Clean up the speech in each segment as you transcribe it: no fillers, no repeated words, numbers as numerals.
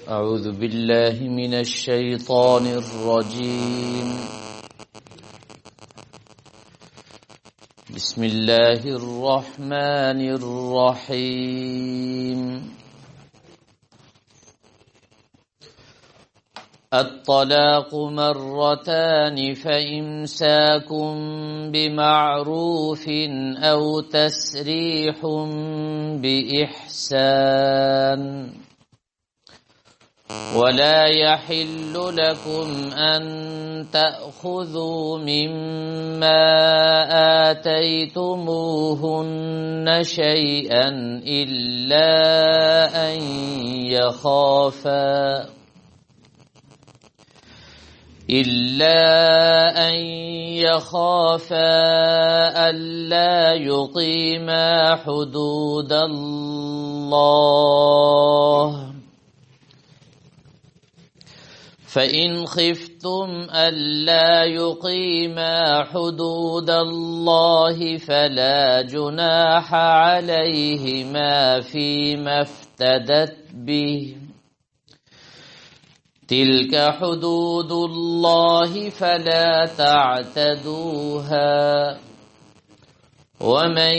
أعوذ بالله من الشيطان الرجيم. بسم الله الرحمن الرحيم. الطلاق مرتان فإمساك بمعروف أو تسريح بإحسان. ولا يحل لكم أن تأخذوا مما آتيتموهن شيئا إلا أن يخافا ألا يقيما حدود الله. فإن خفتم ألا يقيما حدود الله فلا جناح عليهما فيما افتدت به. تلك حدود الله فلا تعتدوها. ومن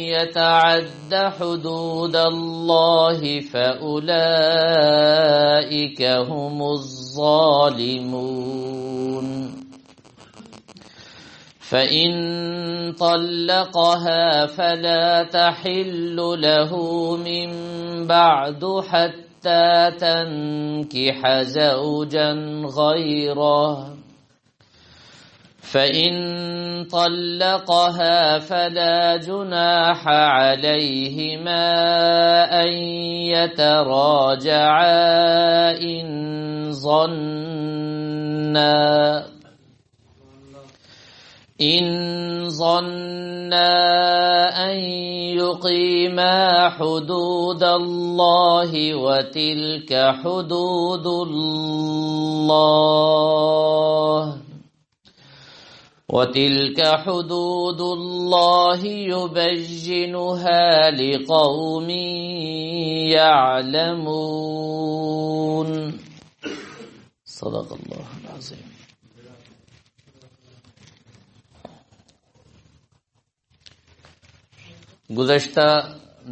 يتعد حدود الله فأولئك هم الظالمون. فإن طلقها فلا تحل له من بعد حتى تنكح زوجا غيره. فإن طلقها فلا جناح عليهما أن يتراجعا إن ظنا أن يقيما حدود الله. وتلك حدود الله يبينها لقوم يعلمون. صدق اللہ العظیم. گزشتہ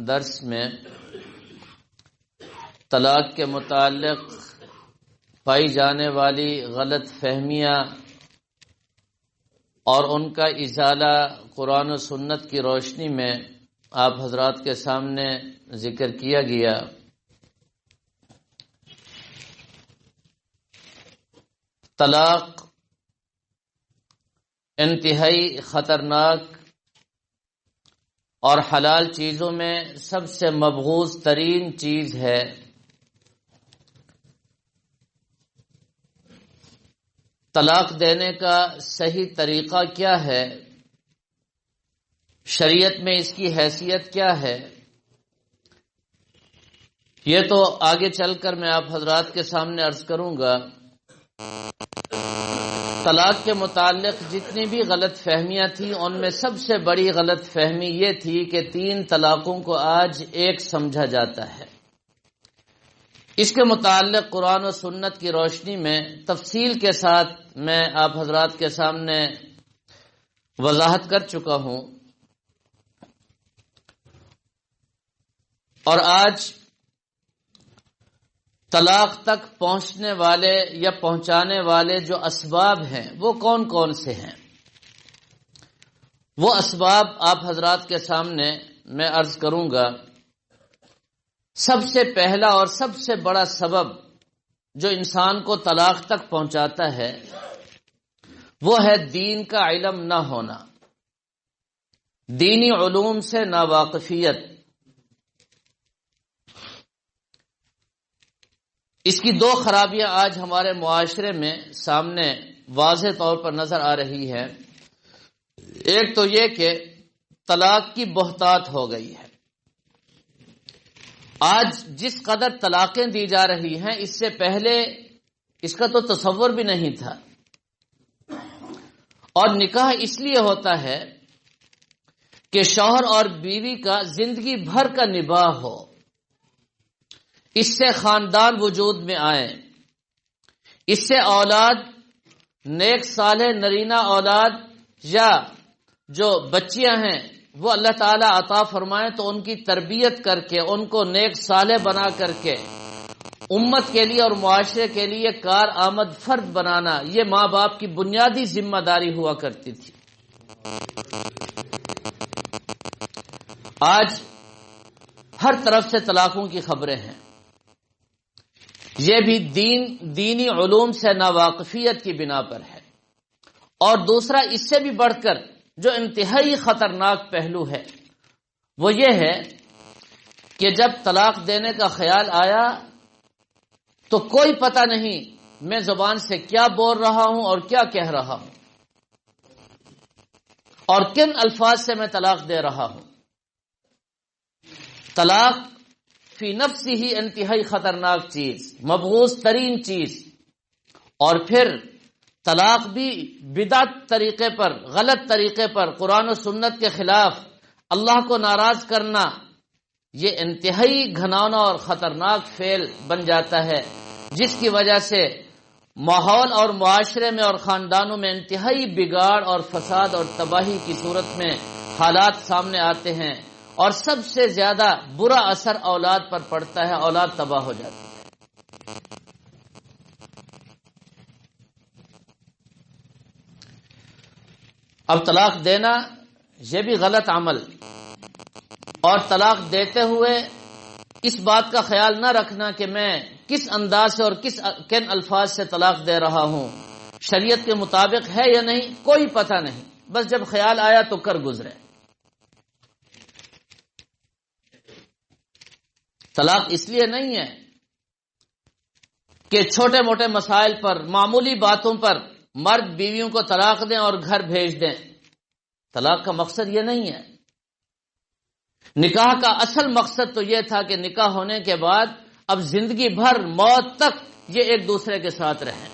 درس میں طلاق کے متعلق پائی جانے والی غلط فہمیاں اور ان کا ازالہ قرآن و سنت کی روشنی میں آپ حضرات کے سامنے ذکر کیا گیا. طلاق انتہائی خطرناک اور حلال چیزوں میں سب سے مبغوض ترین چیز ہے. طلاق دینے کا صحیح طریقہ کیا ہے؟ شریعت میں اس کی حیثیت کیا ہے؟ یہ تو آگے چل کر میں آپ حضرات کے سامنے عرض کروں گا. طلاق کے متعلق جتنی بھی غلط فہمیاں تھیں ان میں سب سے بڑی غلط فہمی یہ تھی کہ 3 طلاقوں کو آج ایک سمجھا جاتا ہے. اس کے متعلق قرآن و سنت کی روشنی میں تفصیل کے ساتھ میں آپ حضرات کے سامنے وضاحت کر چکا ہوں. اور آج طلاق تک پہنچنے والے یا پہنچانے والے جو اسباب ہیں وہ کون کون سے ہیں؟ وہ اسباب آپ حضرات کے سامنے میں عرض کروں گا. سب سے پہلا اور سب سے بڑا سبب جو انسان کو طلاق تک پہنچاتا ہے وہ ہے دین کا علم نہ ہونا، دینی علوم سے ناواقفیت. اس کی 2 خرابیاں آج ہمارے معاشرے میں سامنے واضح طور پر نظر آ رہی ہے. ایک تو یہ کہ طلاق کی بہتات ہو گئی ہے. آج جس قدر طلاقیں دی جا رہی ہیں اس سے پہلے اس کا تو تصور بھی نہیں تھا. اور نکاح اس لیے ہوتا ہے کہ شوہر اور بیوی کا زندگی بھر کا نباہ ہو. اس سے خاندان وجود میں آئیں، اس سے اولاد، نیک صالح نرینہ اولاد یا جو بچیاں ہیں وہ اللہ تعالیٰ عطا فرمائیں تو ان کی تربیت کر کے ان کو نیک صالح بنا کر کے امت کے لیے اور معاشرے کے لیے کارآمد فرد بنانا، یہ ماں باپ کی بنیادی ذمہ داری ہوا کرتی تھی۔ آج ہر طرف سے طلاقوں کی خبریں ہیں، یہ بھی دینی علوم سے ناواقفیت کی بنا پر ہے، اور دوسرا اس سے بھی بڑھ کر جو انتہائی خطرناک پہلو ہے وہ یہ ہے کہ جب طلاق دینے کا خیال آیا تو کوئی پتہ نہیں میں زبان سے کیا بول رہا ہوں اور کیا کہہ رہا ہوں اور کن الفاظ سے میں طلاق دے رہا ہوں۔ طلاق فی نفسی ہی انتہائی خطرناک چیز، مبغوض ترین چیز، اور پھر طلاق بھی بدعت طریقے پر، غلط طریقے پر، قرآن و سنت کے خلاف، اللہ کو ناراض کرنا، یہ انتہائی گھناؤنا اور خطرناک فعل بن جاتا ہے، جس کی وجہ سے ماحول اور معاشرے میں اور خاندانوں میں انتہائی بگاڑ اور فساد اور تباہی کی صورت میں حالات سامنے آتے ہیں، اور سب سے زیادہ برا اثر اولاد پر پڑتا ہے، اولاد تباہ ہو جاتی ہے۔ اب طلاق دینا یہ بھی غلط عمل، اور طلاق دیتے ہوئے اس بات کا خیال نہ رکھنا کہ میں کس انداز سے اور کن الفاظ سے طلاق دے رہا ہوں، شریعت کے مطابق ہے یا نہیں، کوئی پتہ نہیں، بس جب خیال آیا تو کر گزرے۔ طلاق اس لیے نہیں ہے کہ چھوٹے موٹے مسائل پر، معمولی باتوں پر مرد بیویوں کو طلاق دیں اور گھر بھیج دیں۔ طلاق کا مقصد یہ نہیں ہے۔ نکاح کا اصل مقصد تو یہ تھا کہ نکاح ہونے کے بعد اب زندگی بھر، موت تک یہ ایک دوسرے کے ساتھ رہیں،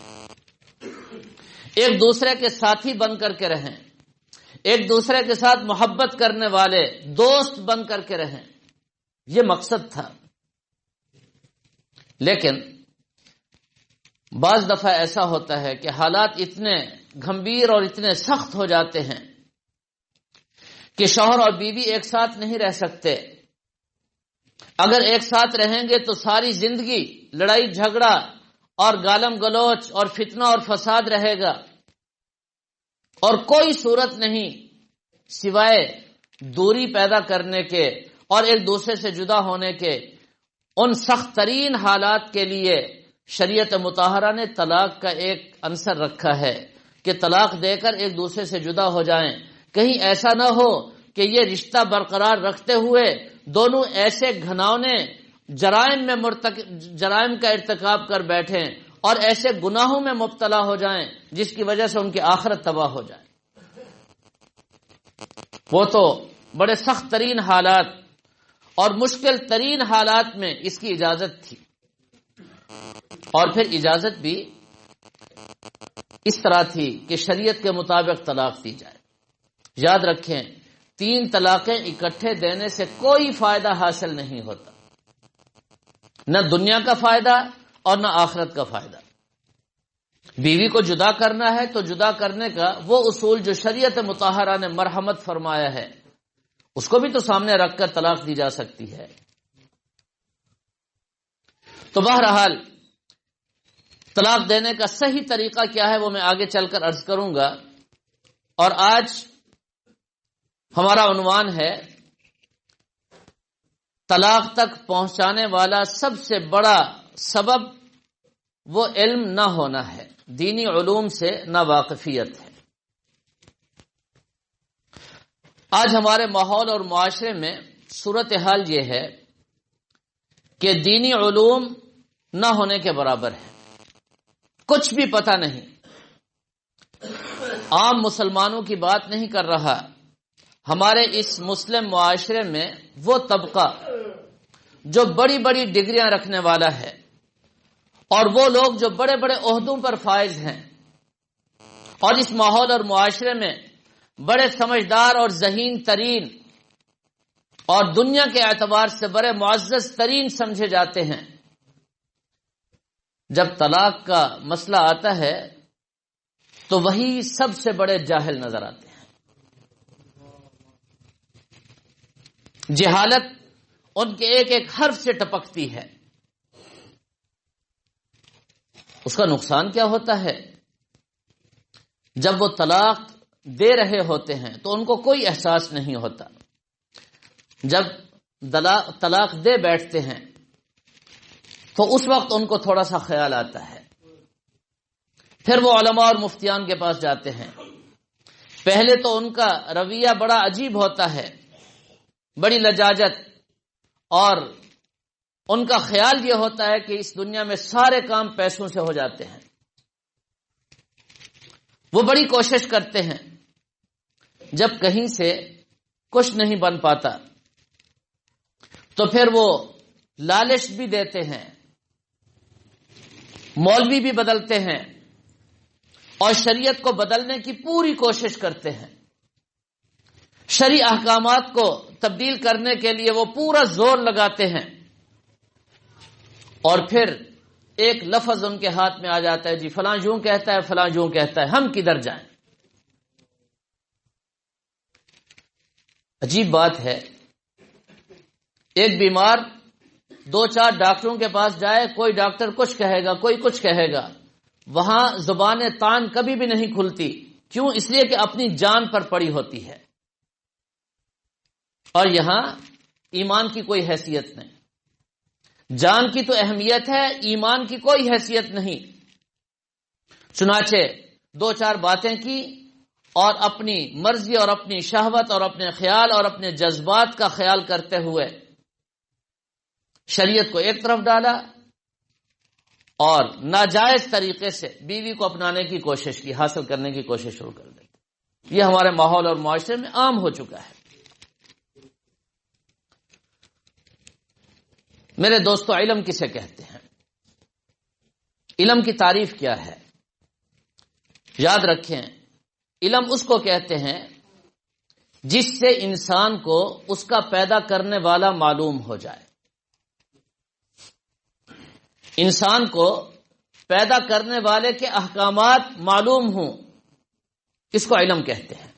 ایک دوسرے کے ساتھی بن کر کے رہیں، ایک دوسرے کے ساتھ محبت کرنے والے دوست بن کر کے رہیں، یہ مقصد تھا۔ لیکن بعض دفعہ ایسا ہوتا ہے کہ حالات اتنے گھمبیر اور اتنے سخت ہو جاتے ہیں کہ شوہر اور بیوی ایک ساتھ نہیں رہ سکتے۔ اگر ایک ساتھ رہیں گے تو ساری زندگی لڑائی جھگڑا اور گالم گلوچ اور فتنہ اور فساد رہے گا، اور کوئی صورت نہیں سوائے دوری پیدا کرنے کے اور ایک دوسرے سے جدا ہونے کے۔ ان سخت ترین حالات کے لیے شریعت مطہرہ نے طلاق کا ایک عنصر رکھا ہے کہ طلاق دے کر ایک دوسرے سے جدا ہو جائیں، کہیں ایسا نہ ہو کہ یہ رشتہ برقرار رکھتے ہوئے دونوں ایسے گھناؤنے جرائم کا ارتکاب کر بیٹھیں اور ایسے گناہوں میں مبتلا ہو جائیں جس کی وجہ سے ان کی آخرت تباہ ہو جائے۔ وہ تو بڑے سخت ترین حالات اور مشکل ترین حالات میں اس کی اجازت تھی، اور پھر اجازت بھی اس طرح تھی کہ شریعت کے مطابق طلاق دی جائے۔ یاد رکھیں، 3 طلاقیں اکٹھے دینے سے کوئی فائدہ حاصل نہیں ہوتا، نہ دنیا کا فائدہ اور نہ آخرت کا فائدہ۔ بیوی کو جدا کرنا ہے تو جدا کرنے کا وہ اصول جو شریعت مطہرہ نے مرحمت فرمایا ہے اس کو بھی تو سامنے رکھ کر طلاق دی جا سکتی ہے۔ تو بہرحال طلاق دینے کا صحیح طریقہ کیا ہے وہ میں آگے چل کر عرض کروں گا، اور آج ہمارا عنوان ہے طلاق تک پہنچانے والا سب سے بڑا سبب وہ علم نہ ہونا ہے، دینی علوم سے ناواقفیت ہے۔ آج ہمارے ماحول اور معاشرے میں صورتحال یہ ہے کہ دینی علوم نہ ہونے کے برابر ہے، کچھ بھی پتہ نہیں۔ عام مسلمانوں کی بات نہیں کر رہا، ہمارے اس مسلم معاشرے میں وہ طبقہ جو بڑی بڑی ڈگریاں رکھنے والا ہے اور وہ لوگ جو بڑے بڑے عہدوں پر فائز ہیں اور اس ماحول اور معاشرے میں بڑے سمجھدار اور ذہین ترین اور دنیا کے اعتبار سے بڑے معزز ترین سمجھے جاتے ہیں، جب طلاق کا مسئلہ آتا ہے تو وہی سب سے بڑے جاہل نظر آتے ہیں. جہالت ان کے ایک ایک حرف سے ٹپکتی ہے. اس کا نقصان کیا ہوتا ہے؟ جب وہ طلاق دے رہے ہوتے ہیں تو ان کو کوئی احساس نہیں ہوتا. جب طلاق دے بیٹھتے ہیں تو اس وقت ان کو تھوڑا سا خیال آتا ہے. پھر وہ علماء اور مفتیان کے پاس جاتے ہیں. پہلے تو ان کا رویہ بڑا عجیب ہوتا ہے، بڑی لجاجت، اور ان کا خیال یہ ہوتا ہے کہ اس دنیا میں سارے کام پیسوں سے ہو جاتے ہیں. وہ بڑی کوشش کرتے ہیں. جب کہیں سے کچھ نہیں بن پاتا تو پھر وہ لالچ بھی دیتے ہیں، مولوی بھی بدلتے ہیں، اور شریعت کو بدلنے کی پوری کوشش کرتے ہیں. شرعی احکامات کو تبدیل کرنے کے لیے وہ پورا زور لگاتے ہیں، اور پھر ایک لفظ ان کے ہاتھ میں آ جاتا ہے، جی فلاں یوں کہتا ہے، فلاں یوں کہتا ہے، ہم کدھر جائیں. عجیب بات ہے، ایک بیمار 2-4 ڈاکٹروں کے پاس جائے، کوئی ڈاکٹر کچھ کہے گا، کوئی کچھ کہے گا. وہاں زبان تان کبھی بھی نہیں کھلتی. کیوں؟ اس لیے کہ اپنی جان پر پڑی ہوتی ہے. اور یہاں ایمان کی کوئی حیثیت نہیں. جان کی تو اہمیت ہے، ایمان کی کوئی حیثیت نہیں. چنانچہ 2-4 باتیں کی اور اپنی مرضی اور اپنی شہوت اور اپنے خیال اور اپنے جذبات کا خیال کرتے ہوئے شریعت کو ایک طرف ڈالا اور ناجائز طریقے سے بیوی کو اپنانے کی کوشش کی، حاصل کرنے کی کوشش شروع کر دی. یہ ہمارے ماحول اور معاشرے میں عام ہو چکا ہے. میرے دوستو، علم کسے کہتے ہیں؟ علم کی تعریف کیا ہے؟ یاد رکھیں، علم اس کو کہتے ہیں جس سے انسان کو اس کا پیدا کرنے والا معلوم ہو جائے. انسان کو پیدا کرنے والے کے احکامات معلوم ہوں، اس کو علم کہتے ہیں.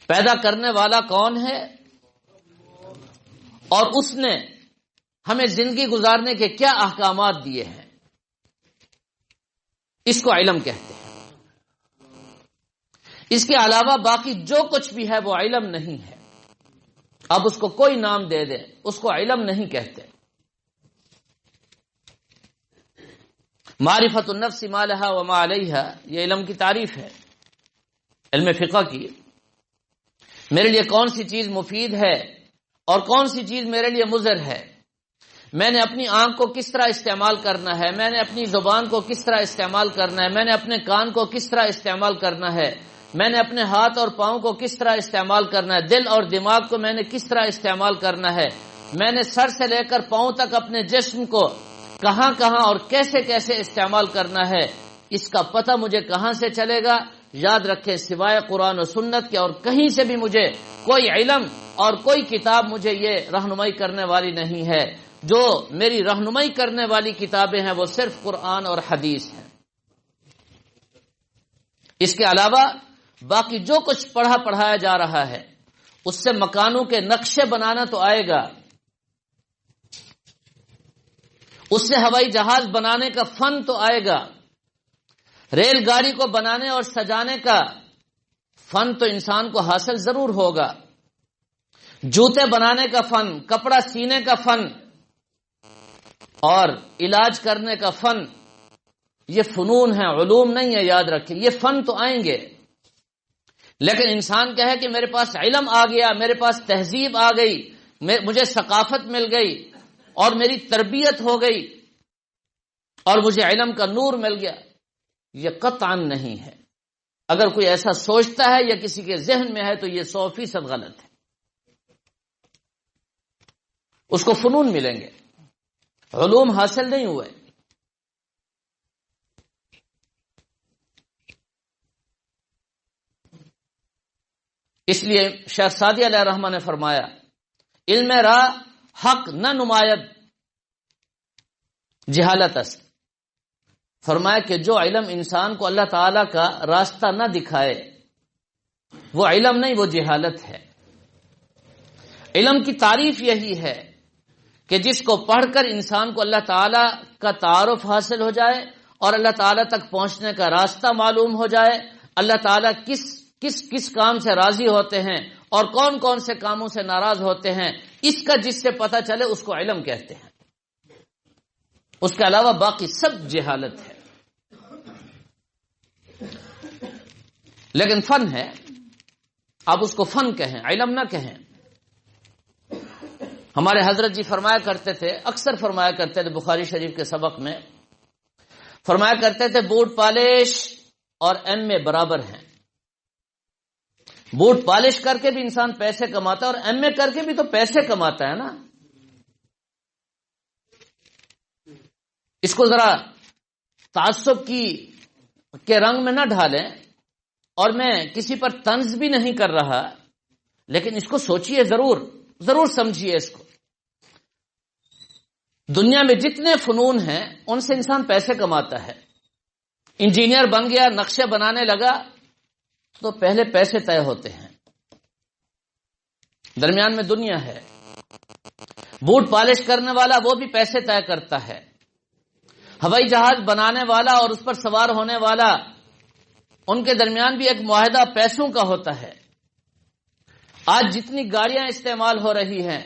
پیدا کرنے والا کون ہے اور اس نے ہمیں زندگی گزارنے کے کیا احکامات دیے ہیں، اس کو علم کہتے ہیں. اس کے علاوہ باقی جو کچھ بھی ہے وہ علم نہیں ہے. اب اس کو کوئی نام دے دیں، اس کو علم نہیں کہتے. معرفت النفس ما لها وما علیہا، یہ علم کی تعریف ہے، علم فقہ کی. میرے لیے کون سی چیز مفید ہے اور کون سی چیز میرے لیے مضر ہے، میں نے اپنی آنکھ کو کس طرح استعمال کرنا ہے، میں نے اپنی زبان کو کس طرح استعمال کرنا ہے، میں نے اپنے کان کو کس طرح استعمال کرنا ہے، میں نے اپنے ہاتھ اور پاؤں کو کس طرح استعمال کرنا ہے، دل اور دماغ کو میں نے کس طرح استعمال کرنا ہے، میں نے سر سے لے کر پاؤں تک اپنے جسم کو کہاں کہاں اور کیسے کیسے استعمال کرنا ہے، اس کا پتہ مجھے کہاں سے چلے گا؟ یاد رکھیں، سوائے قرآن و سنت کے اور کہیں سے بھی مجھے کوئی علم اور کوئی کتاب مجھے یہ رہنمائی کرنے والی نہیں ہے. جو میری رہنمائی کرنے والی کتابیں ہیں وہ صرف قرآن اور حدیث ہیں. اس کے علاوہ باقی جو کچھ پڑھایا جا رہا ہے اس سے مکانوں کے نقشے بنانا تو آئے گا، اس سے ہوائی جہاز بنانے کا فن تو آئے گا، ریل گاڑی کو بنانے اور سجانے کا فن تو انسان کو حاصل ضرور ہوگا، جوتے بنانے کا فن، کپڑا سینے کا فن اور علاج کرنے کا فن، یہ فنون ہیں، علوم نہیں ہے. یاد رکھیں، یہ فن تو آئیں گے. لیکن انسان کہے کہ میرے پاس علم آ گیا، میرے پاس تہذیب آ گئی، مجھے ثقافت مل گئی اور میری تربیت ہو گئی اور مجھے علم کا نور مل گیا، یہ قطعاً نہیں ہے. اگر کوئی ایسا سوچتا ہے یا کسی کے ذہن میں ہے تو یہ 100% غلط ہے. اس کو فنون ملیں گے، علوم حاصل نہیں ہوئے. اس لیے شیخ سعدی علیہ الرحمہ نے فرمایا، علم راہ حق نہ نماید جہالت است. فرمایا کہ جو علم انسان کو اللہ تعالی کا راستہ نہ دکھائے وہ علم نہیں، وہ جہالت ہے. علم کی تعریف یہی ہے کہ جس کو پڑھ کر انسان کو اللہ تعالی کا تعارف حاصل ہو جائے اور اللہ تعالی تک پہنچنے کا راستہ معلوم ہو جائے، اللہ تعالی کس کام سے راضی ہوتے ہیں اور کون کون سے کاموں سے ناراض ہوتے ہیں، اس کا جس سے پتہ چلے اس کو علم کہتے ہیں. اس کے علاوہ باقی سب جہالت ہے. لیکن فن ہے، آپ اس کو فن کہیں، علم نہ کہیں. ہمارے حضرت جی فرمایا کرتے تھے، اکثر فرمایا کرتے تھے بخاری شریف کے سبق میں، فرمایا کرتے تھے بوٹ پالش اور ایم اے برابر ہیں. بوٹ پالش کر کے بھی انسان پیسے کماتا ہے اور ایم اے کر کے بھی تو پیسے کماتا ہے نا. اس کو ذرا تعصب کے رنگ میں نہ ڈھالیں، اور میں کسی پر طنز بھی نہیں کر رہا، لیکن اس کو سوچئے، ضرور سمجھیے اس کو. دنیا میں جتنے فنون ہیں ان سے انسان پیسے کماتا ہے. انجینئر بن گیا، نقشے بنانے لگا تو پہلے پیسے طے ہوتے ہیں، درمیان میں دنیا ہے. بوٹ پالش کرنے والا وہ بھی پیسے طے کرتا ہے. ہوائی جہاز بنانے والا اور اس پر سوار ہونے والا، ان کے درمیان بھی ایک معاہدہ پیسوں کا ہوتا ہے. آج جتنی گاڑیاں استعمال ہو رہی ہیں،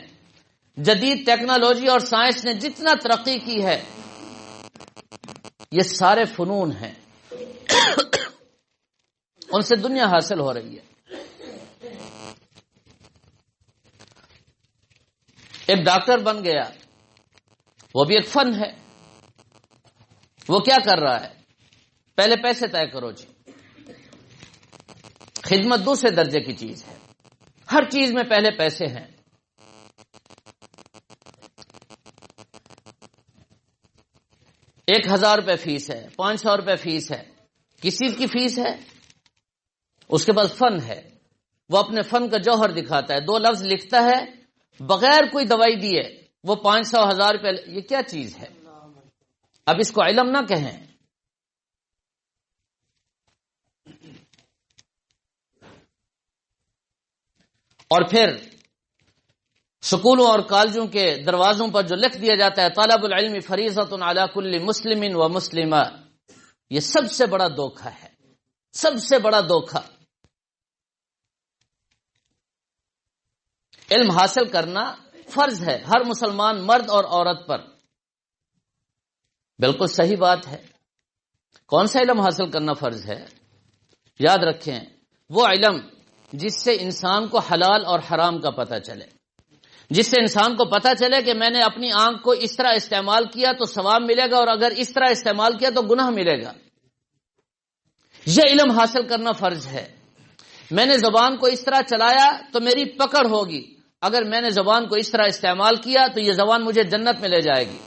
جدید ٹیکنالوجی اور سائنس نے جتنا ترقی کی ہے، یہ سارے فنون ہیں، ان سے دنیا حاصل ہو رہی ہے. ایک ڈاکٹر بن گیا، وہ بھی ایک فن ہے. وہ کیا کر رہا ہے؟ پہلے پیسے طے کرو جی. خدمت دوسرے درجے کی چیز ہے، ہر چیز میں پہلے پیسے ہیں. 1000 روپے فیس ہے، 500 روپے فیس ہے. کس چیز کی فیس ہے؟ اس کے پاس فن ہے، وہ اپنے فن کا جوہر دکھاتا ہے. 2 لفظ لکھتا ہے بغیر کوئی دوائی دیے، وہ 500 1000 روپے. یہ کیا چیز ہے؟ اب اس کو علم نہ کہیں. اور پھر سکولوں اور کالجوں کے دروازوں پر جو لکھ دیا جاتا ہے طلب العلم فریضۃ علی کل مسلم و مسلمہ، یہ سب سے بڑا دھوکہ ہے، سب سے بڑا دھوکہ. علم حاصل کرنا فرض ہے ہر مسلمان مرد اور عورت پر. بالکل صحیح بات ہے. کون سا علم حاصل کرنا فرض ہے؟ یاد رکھیں، وہ علم جس سے انسان کو حلال اور حرام کا پتہ چلے، جس سے انسان کو پتہ چلے کہ میں نے اپنی آنکھ کو اس طرح استعمال کیا تو ثواب ملے گا، اور اگر اس طرح استعمال کیا تو گناہ ملے گا. یہ علم حاصل کرنا فرض ہے. میں نے زبان کو اس طرح چلایا تو میری پکڑ ہوگی، اگر میں نے زبان کو اس طرح استعمال کیا تو یہ زبان مجھے جنت میں لے جائے گی.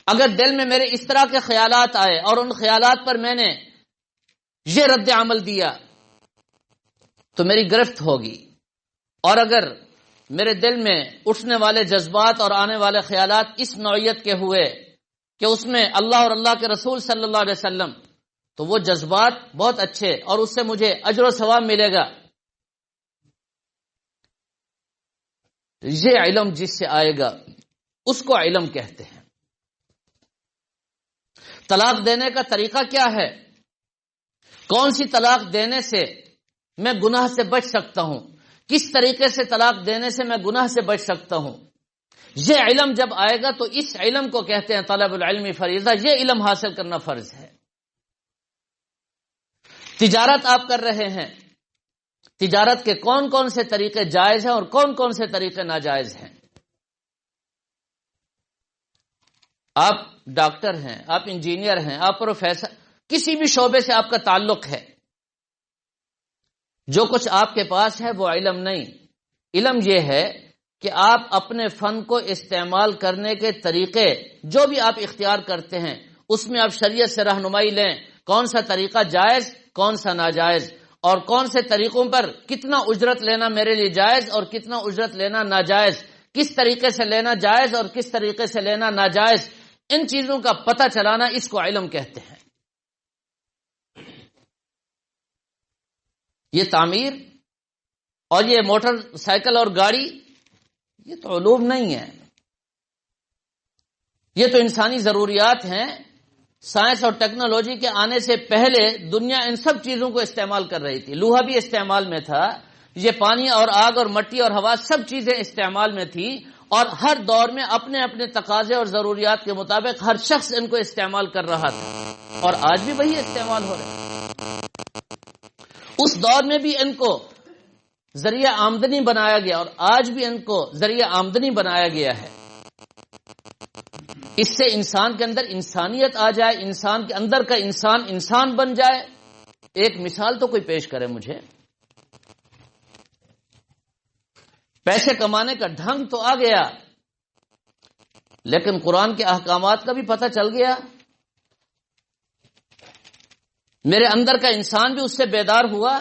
اگر دل میں میرے اس طرح کے خیالات آئے اور ان خیالات پر میں نے یہ رد عمل دیا تو میری گرفت ہوگی. اور اگر میرے دل میں اٹھنے والے جذبات اور آنے والے خیالات اس نوعیت کے ہوئے کہ اس میں اللہ اور اللہ کے رسول صلی اللہ علیہ وسلم، تو وہ جذبات بہت اچھے اور اس سے مجھے اجر و ثواب ملے گا. یہ علم جس سے آئے گا اس کو علم کہتے ہیں. طلاق دینے کا طریقہ کیا ہے؟ کون سی طلاق دینے سے میں گناہ سے بچ سکتا ہوں؟ کس طریقے سے طلاق دینے سے میں گناہ سے بچ سکتا ہوں؟ یہ علم جب آئے گا تو اس علم کو کہتے ہیں طلب العلم فریضہ. یہ علم حاصل کرنا فرض ہے. تجارت آپ کر رہے ہیں، تجارت کے کون کون سے طریقے جائز ہیں اور کون کون سے طریقے ناجائز ہیں؟ آپ ڈاکٹر ہیں، آپ انجینئر ہیں، آپ پروفیسر، کسی بھی شعبے سے آپ کا تعلق ہے، جو کچھ آپ کے پاس ہے وہ علم نہیں. علم یہ ہے کہ آپ اپنے فن کو استعمال کرنے کے طریقے جو بھی آپ اختیار کرتے ہیں اس میں آپ شریعت سے رہنمائی لیں. کون سا طریقہ جائز، کون سا ناجائز، اور کون سے طریقوں پر کتنا اجرت لینا میرے لیے جائز اور کتنا اجرت لینا ناجائز، کس طریقے سے لینا جائز اور کس طریقے سے لینا ناجائز، ان چیزوں کا پتہ چلانا، اس کو علم کہتے ہیں۔ یہ تعمیر اور یہ موٹر سائیکل اور گاڑی، یہ تو علوم نہیں ہے، یہ تو انسانی ضروریات ہیں۔ سائنس اور ٹیکنالوجی کے آنے سے پہلے دنیا ان سب چیزوں کو استعمال کر رہی تھی۔ لوہا بھی استعمال میں تھا، یہ پانی اور آگ اور مٹی اور ہوا سب چیزیں استعمال میں تھی، اور ہر دور میں اپنے اپنے تقاضے اور ضروریات کے مطابق ہر شخص ان کو استعمال کر رہا تھا، اور آج بھی وہی استعمال ہو رہا ہے۔ اس دور میں بھی ان کو ذریعہ آمدنی بنایا گیا، اور آج بھی ان کو ذریعہ آمدنی بنایا گیا ہے۔ اس سے انسان کے اندر انسانیت آ جائے، انسان کے اندر کا انسان بن جائے۔ ایک مثال تو کوئی پیش کرے مجھے۔ پیسے کمانے کا ڈھنگ تو آ گیا، لیکن قرآن کے احکامات کا بھی پتہ چل گیا، میرے اندر کا انسان بھی اس سے بیدار ہوا۔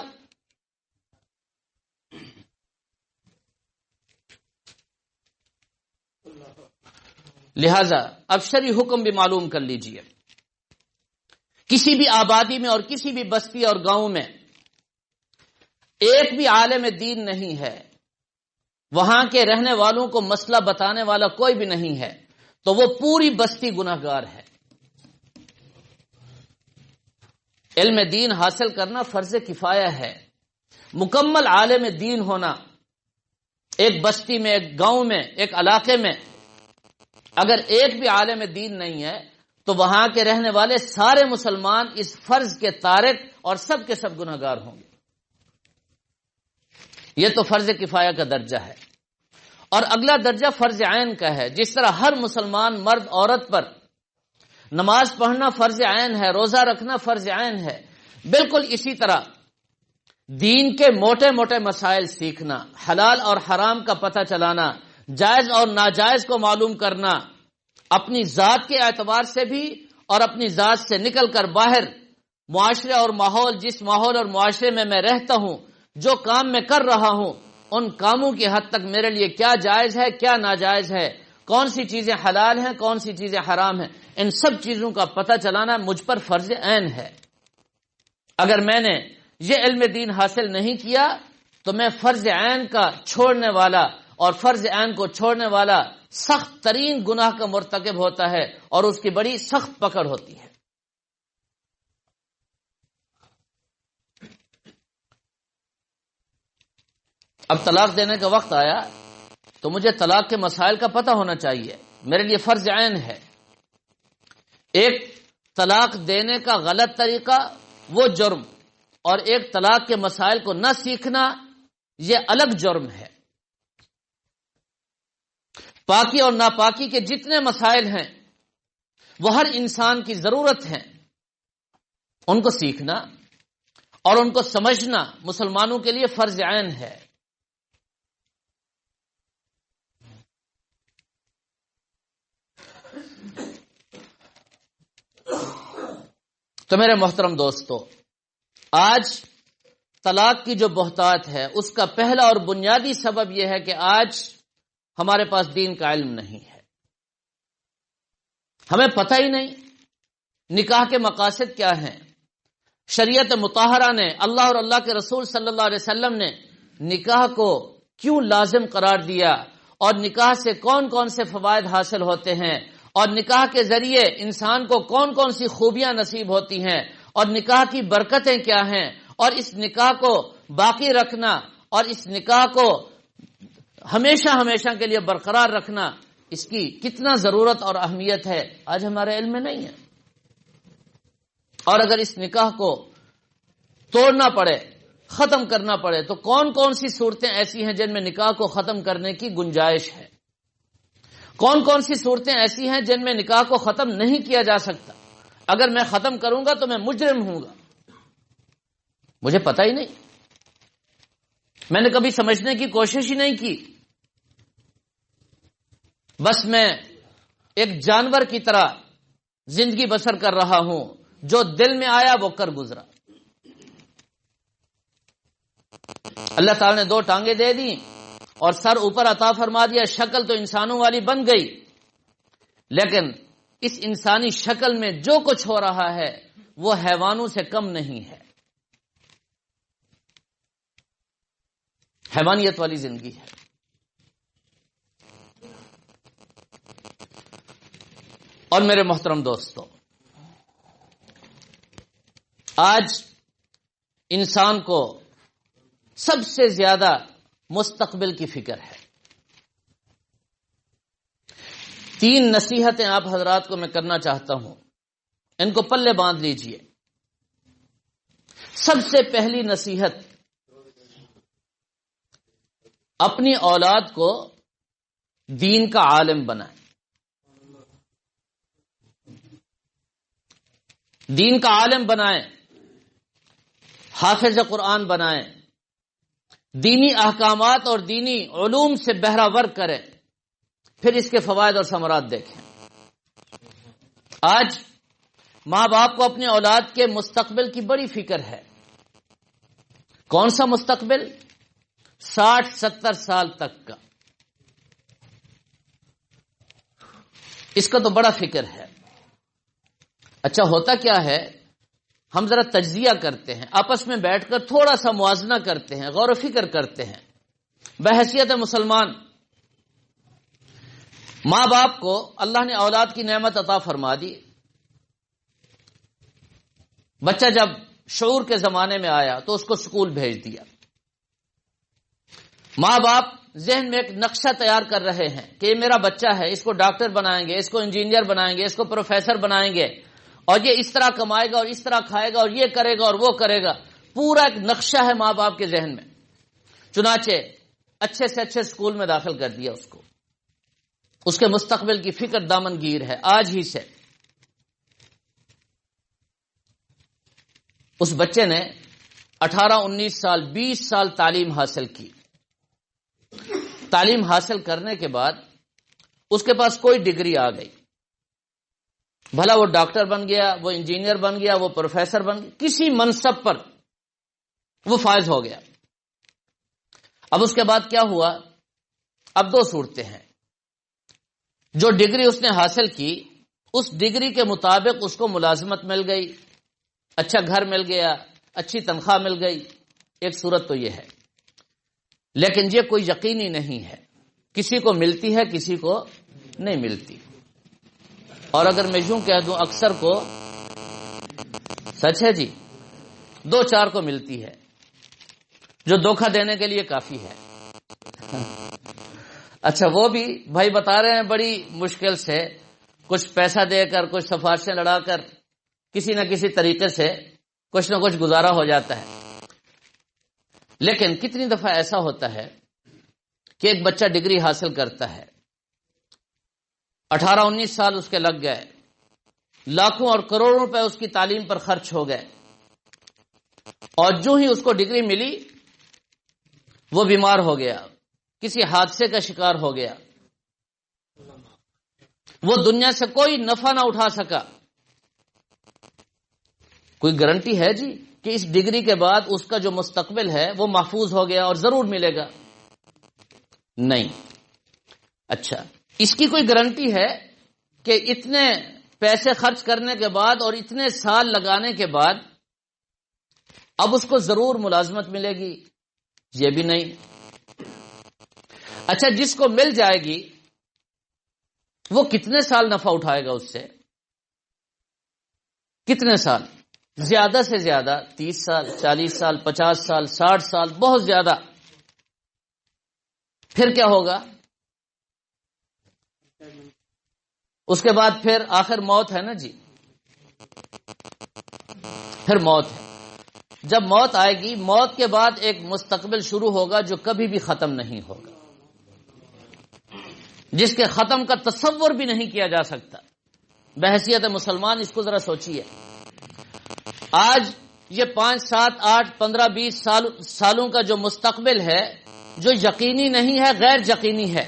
لہذا اب شرعی حکم بھی معلوم کر لیجئے، کسی بھی آبادی میں اور کسی بھی بستی اور گاؤں میں ایک بھی عالم دین نہیں ہے، وہاں کے رہنے والوں کو مسئلہ بتانے والا کوئی بھی نہیں ہے، تو وہ پوری بستی گناہگار ہے۔ علم دین حاصل کرنا فرض کفایہ ہے۔ مکمل عالم دین ہونا ایک بستی میں، ایک گاؤں میں، ایک علاقے میں اگر ایک بھی عالم دین نہیں ہے تو وہاں کے رہنے والے سارے مسلمان اس فرض کے تارک اور سب کے سب گناہگار ہوں گے۔ یہ تو فرض کفایہ کا درجہ ہے، اور اگلا درجہ فرض عین کا ہے۔ جس طرح ہر مسلمان مرد عورت پر نماز پڑھنا فرض عین ہے، روزہ رکھنا فرض عین ہے، بالکل اسی طرح دین کے موٹے موٹے مسائل سیکھنا، حلال اور حرام کا پتہ چلانا، جائز اور ناجائز کو معلوم کرنا، اپنی ذات کے اعتبار سے بھی اور اپنی ذات سے نکل کر باہر معاشرے اور ماحول، جس ماحول اور معاشرے میں میں رہتا ہوں، جو کام میں کر رہا ہوں، ان کاموں کی حد تک میرے لیے کیا جائز ہے، کیا ناجائز ہے، کون سی چیزیں حلال ہیں، کون سی چیزیں حرام ہیں، ان سب چیزوں کا پتہ چلانا مجھ پر فرض عین ہے۔ اگر میں نے یہ علم دین حاصل نہیں کیا تو میں فرض عین کا چھوڑنے والا، اور فرض عین کو چھوڑنے والا سخت ترین گناہ کا مرتکب ہوتا ہے، اور اس کی بڑی سخت پکڑ ہوتی ہے۔ اب طلاق دینے کا وقت آیا تو مجھے طلاق کے مسائل کا پتہ ہونا چاہیے، میرے لیے فرض عین ہے۔ ایک طلاق دینے کا غلط طریقہ وہ جرم، اور ایک طلاق کے مسائل کو نہ سیکھنا یہ الگ جرم ہے۔ پاکی اور ناپاکی کے جتنے مسائل ہیں وہ ہر انسان کی ضرورت ہیں، ان کو سیکھنا اور ان کو سمجھنا مسلمانوں کے لیے فرض عین ہے۔ تو میرے محترم دوستو، آج طلاق کی جو بہتات ہے اس کا پہلا اور بنیادی سبب یہ ہے کہ آج ہمارے پاس دین کا علم نہیں ہے، ہمیں پتہ ہی نہیں نکاح کے مقاصد کیا ہیں۔ شریعت مطہرہ نے، اللہ اور اللہ کے رسول صلی اللہ علیہ وسلم نے نکاح کو کیوں لازم قرار دیا، اور نکاح سے کون کون سے فوائد حاصل ہوتے ہیں، اور نکاح کے ذریعے انسان کو کون کون سی خوبیاں نصیب ہوتی ہیں، اور نکاح کی برکتیں کیا ہیں، اور اس نکاح کو باقی رکھنا اور اس نکاح کو ہمیشہ ہمیشہ کے لیے برقرار رکھنا، اس کی کتنا ضرورت اور اہمیت ہے، آج ہمارے علم میں نہیں ہے۔ اور اگر اس نکاح کو توڑنا پڑے، ختم کرنا پڑے، تو کون کون سی صورتیں ایسی ہیں جن میں نکاح کو ختم کرنے کی گنجائش ہے، کون کون سی صورتیں ایسی ہیں جن میں نکاح کو ختم نہیں کیا جا سکتا۔ اگر میں ختم کروں گا تو میں مجرم ہوں گا، مجھے پتہ ہی نہیں، میں نے کبھی سمجھنے کی کوشش ہی نہیں کی، بس میں ایک جانور کی طرح زندگی بسر کر رہا ہوں، جو دل میں آیا وہ کر گزرا۔ اللہ تعالی نے 2 ٹانگیں دے دی اور سر اوپر عطا فرما دیا، شکل تو انسانوں والی بن گئی، لیکن اس انسانی شکل میں جو کچھ ہو رہا ہے وہ حیوانوں سے کم نہیں ہے، حیوانیت والی زندگی ہے۔ اور میرے محترم دوستو، آج انسان کو سب سے زیادہ مستقبل کی فکر ہے۔ 3 نصیحتیں آپ حضرات کو میں کرنا چاہتا ہوں، ان کو پلے باندھ لیجئے۔ سب سے پہلی نصیحت، اپنی اولاد کو دین کا عالم بنائیں، دین کا عالم بنائیں، حافظ قرآن بنائیں، دینی احکامات اور دینی علوم سے بہرہ ور کریں، پھر اس کے فوائد اور ثمرات دیکھیں۔ آج ماں باپ کو اپنے اولاد کے مستقبل کی بڑی فکر ہے۔ کون سا مستقبل؟ 60-70 سال تک کا، اس کا تو بڑا فکر ہے۔ اچھا ہوتا کیا ہے، ہم ذرا تجزیہ کرتے ہیں، آپس میں بیٹھ کر تھوڑا سا موازنہ کرتے ہیں، غور و فکر کرتے ہیں۔ بحیثیت مسلمان، ماں باپ کو اللہ نے اولاد کی نعمت عطا فرما دی۔ بچہ جب شعور کے زمانے میں آیا تو اس کو اسکول بھیج دیا۔ ماں باپ ذہن میں ایک نقشہ تیار کر رہے ہیں کہ یہ میرا بچہ ہے، اس کو ڈاکٹر بنائیں گے، اس کو انجینئر بنائیں گے، اس کو پروفیسر بنائیں گے، اور یہ اس طرح کمائے گا اور اس طرح کھائے گا اور یہ کرے گا اور وہ کرے گا۔ پورا ایک نقشہ ہے ماں باپ کے ذہن میں۔ چنانچہ اچھے سے اچھے اسکول میں داخل کر دیا اس کو، اس کے مستقبل کی فکر دامنگیر ہے آج ہی سے۔ اس بچے نے 18-19 سال 20 سال تعلیم حاصل کی۔ تعلیم حاصل کرنے کے بعد اس کے پاس کوئی ڈگری آ گئی، بھلا وہ ڈاکٹر بن گیا، وہ انجینئر بن گیا، وہ پروفیسر بن گیا، کسی منصب پر وہ فائز ہو گیا۔ اب اس کے بعد کیا ہوا؟ اب 2 صورتیں ہیں۔ جو ڈگری اس نے حاصل کی، اس ڈگری کے مطابق اس کو ملازمت مل گئی، اچھا گھر مل گیا، اچھی تنخواہ مل گئی، ایک صورت تو یہ ہے۔ لیکن یہ کوئی یقینی نہیں ہے، کسی کو ملتی ہے کسی کو نہیں ملتی۔ اور اگر میں یوں کہہ دوں، اکثر کو، سچ ہے جی، 2-4 کو ملتی ہے، جو دھوکہ دینے کے لیے کافی ہے۔ اچھا وہ بھی بھائی بتا رہے ہیں بڑی مشکل سے، کچھ پیسہ دے کر، کچھ سفارشیں لڑا کر، کسی نہ کسی طریقے سے کچھ نہ کچھ گزارا ہو جاتا ہے۔ لیکن کتنی دفعہ ایسا ہوتا ہے کہ ایک بچہ ڈگری حاصل کرتا ہے، 18-19 سال اس کے لگ گئے، لاکھوں اور کروڑوں روپے اس کی تعلیم پر خرچ ہو گئے، اور جو ہی اس کو ڈگری ملی وہ بیمار ہو گیا، کسی حادثے کا شکار ہو گیا، وہ دنیا سے کوئی نفع نہ اٹھا سکا۔ کوئی گارنٹی ہے جی کہ اس ڈگری کے بعد اس کا جو مستقبل ہے وہ محفوظ ہو گیا اور ضرور ملے گا؟ نہیں۔ اچھا اس کی کوئی گارنٹی ہے کہ اتنے پیسے خرچ کرنے کے بعد اور اتنے سال لگانے کے بعد اب اس کو ضرور ملازمت ملے گی؟ یہ بھی نہیں۔ اچھا جس کو مل جائے گی وہ کتنے سال نفع اٹھائے گا اس سے؟ کتنے سال؟ زیادہ سے زیادہ 30 سال، 40 سال، 50 سال، 60 سال، بہت زیادہ۔ پھر کیا ہوگا؟ اس کے بعد پھر آخر موت ہے نا جی، پھر موت ہے۔ جب موت آئے گی، موت کے بعد ایک مستقبل شروع ہوگا جو کبھی بھی ختم نہیں ہوگا، جس کے ختم کا تصور بھی نہیں کیا جا سکتا۔ بحیثیت مسلمان اس کو ذرا سوچیے۔ آج یہ 5، 7، 8، 15، 20 سالوں کا جو مستقبل ہے، جو یقینی نہیں ہے، غیر یقینی ہے،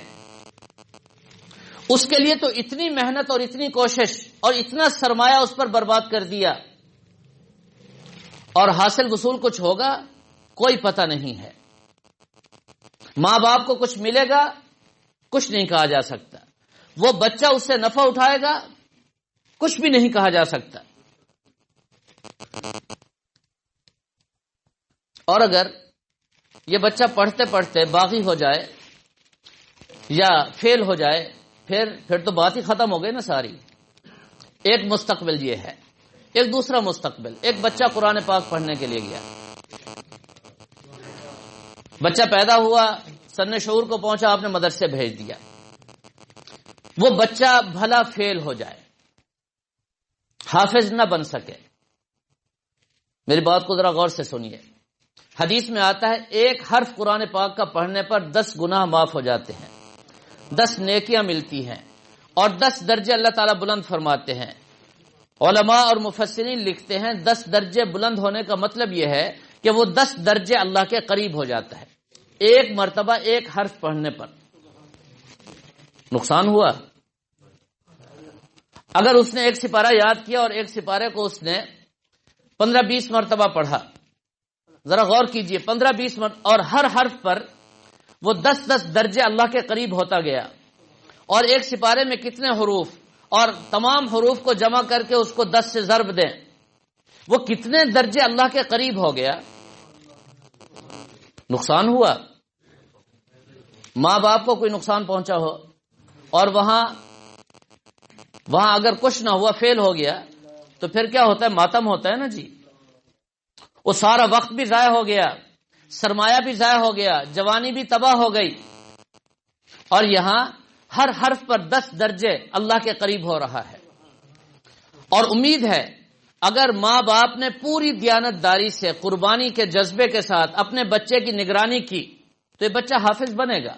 اس کے لیے تو اتنی محنت اور اتنی کوشش اور اتنا سرمایہ اس پر برباد کر دیا، اور حاصل وصول کچھ ہوگا کوئی پتہ نہیں ہے۔ ماں باپ کو کچھ ملے گا کچھ نہیں کہا جا سکتا۔ وہ بچہ اس سے نفع اٹھائے گا کچھ بھی نہیں کہا جا سکتا. اور اگر یہ بچہ پڑھتے پڑھتے باغی ہو جائے یا فیل ہو جائے پھر تو بات ہی ختم ہو گئی نا ساری. ایک مستقبل یہ ہے. ایک دوسرا مستقبل، ایک بچہ قرآن پاک پڑھنے کے لیے گیا، بچہ پیدا ہوا، سن شعور کو پہنچا، آپ نے مدرسے بھیج دیا. وہ بچہ بھلا فیل ہو جائے، حافظ نہ بن سکے. میری بات کو ذرا غور سے سنیے. حدیث میں آتا ہے ایک حرف قرآن پاک کا پڑھنے پر 10 گناہ معاف ہو جاتے ہیں، 10 نیکیاں ملتی ہیں، اور 10 درجے اللہ تعالیٰ بلند فرماتے ہیں. علماء اور مفسرین لکھتے ہیں 10 درجے بلند ہونے کا مطلب یہ ہے کہ وہ 10 درجے اللہ کے قریب ہو جاتا ہے ایک مرتبہ ایک حرف پڑھنے پر. نقصان ہوا اگر اس نے ایک سپارہ یاد کیا اور ایک سپارے کو اس نے 15-20 مرتبہ پڑھا. ذرا غور کیجئے، 15-20 مرتبہ، اور ہر حرف پر وہ 10-10 درجے اللہ کے قریب ہوتا گیا. اور ایک سپارے میں کتنے حروف، اور تمام حروف کو جمع کر کے اس کو 10 سے ضرب دیں، وہ کتنے درجے اللہ کے قریب ہو گیا. نقصان ہوا. ماں باپ کو کوئی نقصان پہنچا ہو اور وہاں اگر کچھ نہ ہوا، فیل ہو گیا، تو پھر کیا ہوتا ہے؟ ماتم ہوتا ہے نا جی. وہ سارا وقت بھی ضائع ہو گیا، سرمایہ بھی ضائع ہو گیا، جوانی بھی تباہ ہو گئی. اور یہاں ہر حرف پر 10 درجے اللہ کے قریب ہو رہا ہے. اور امید ہے اگر ماں باپ نے پوری دیانتداری سے، قربانی کے جذبے کے ساتھ اپنے بچے کی نگرانی کی تو یہ بچہ حافظ بنے گا.